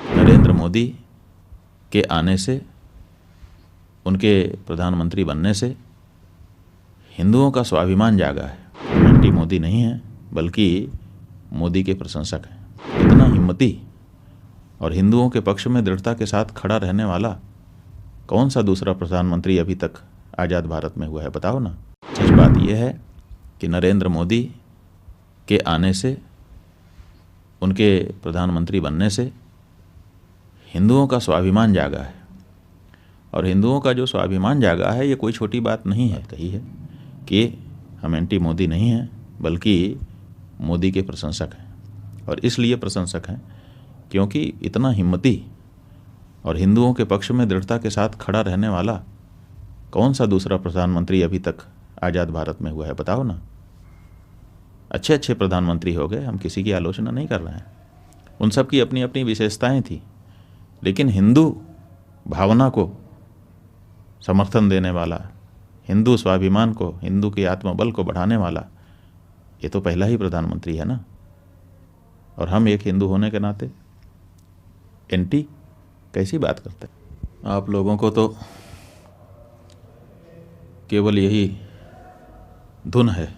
नरेंद्र मोदी के आने से, उनके प्रधानमंत्री बनने से हिंदुओं का स्वाभिमान जागा है। एंटी मोदी नहीं है, बल्कि मोदी के प्रशंसक हैं। इतना हिम्मती और हिंदुओं के पक्ष में दृढ़ता के साथ खड़ा रहने वाला कौन सा दूसरा प्रधानमंत्री अभी तक आज़ाद भारत में हुआ है, बताओ ना। सच बात यह है कि नरेंद्र मोदी के आने से, उनके प्रधानमंत्री बनने से हिंदुओं का स्वाभिमान जागा है। और हिंदुओं का जो स्वाभिमान जागा है, ये कोई छोटी बात नहीं है। कही है कि हम एंटी मोदी नहीं हैं, बल्कि मोदी के प्रशंसक हैं। और इसलिए प्रशंसक हैं क्योंकि इतना हिम्मती और हिंदुओं के पक्ष में दृढ़ता के साथ खड़ा रहने वाला कौन सा दूसरा प्रधानमंत्री अभी तक आज़ाद भारत में हुआ है, बताओ ना। अच्छे अच्छे प्रधानमंत्री हो गए, हम किसी की आलोचना नहीं कर रहे हैं, उन सब की अपनी अपनी विशेषताएं थी, लेकिन हिंदू भावना को समर्थन देने वाला, हिंदू स्वाभिमान को, हिंदू के आत्मबल को बढ़ाने वाला ये तो पहला ही प्रधानमंत्री है ना। और हम एक हिंदू होने के नाते एंटी कैसी बात करते हैं। आप लोगों को तो केवल यही धुन है,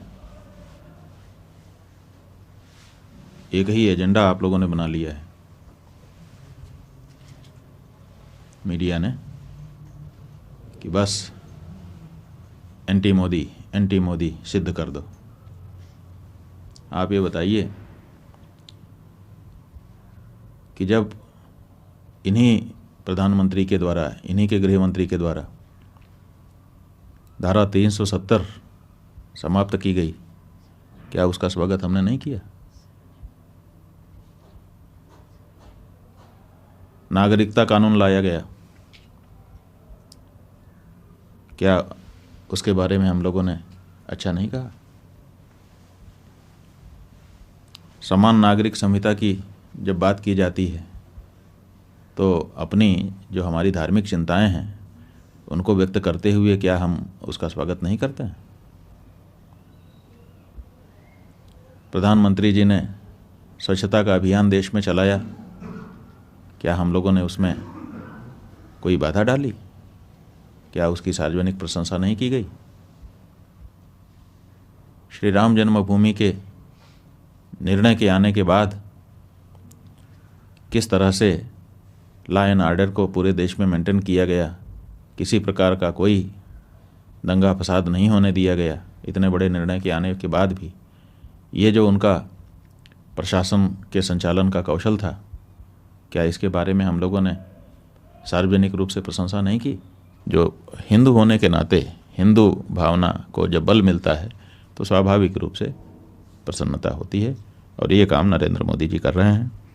एक ही एजेंडा आप लोगों ने बना लिया है मीडिया ने कि बस एंटी मोदी सिद्ध कर दो। आप ये बताइए कि जब इन्हीं प्रधानमंत्री के द्वारा, इन्हीं के गृह मंत्री के द्वारा धारा 370 समाप्त की गई, क्या उसका स्वागत हमने नहीं किया? नागरिकता कानून लाया गया, क्या उसके बारे में हम लोगों ने अच्छा नहीं कहा? समान नागरिक संहिता की जब बात की जाती है तो अपनी जो हमारी धार्मिक चिंताएं हैं उनको व्यक्त करते हुए क्या हम उसका स्वागत नहीं करते हैं? प्रधानमंत्री जी ने स्वच्छता का अभियान देश में चलाया, क्या हम लोगों ने उसमें कोई बाधा डाली? क्या उसकी सार्वजनिक प्रशंसा नहीं की गई? श्री राम जन्मभूमि के निर्णय के आने के बाद किस तरह से लॉ एंड ऑर्डर को पूरे देश में मेंटेन किया गया, किसी प्रकार का कोई दंगा फसाद नहीं होने दिया गया, इतने बड़े निर्णय के आने के बाद भी ये जो उनका प्रशासन के संचालन का कौशल था, क्या इसके बारे में हम लोगों ने सार्वजनिक रूप से प्रशंसा नहीं की? जो हिंदू होने के नाते हिंदू भावना को जब बल मिलता है तो स्वाभाविक रूप से प्रसन्नता होती है, और ये काम नरेंद्र मोदी जी कर रहे हैं।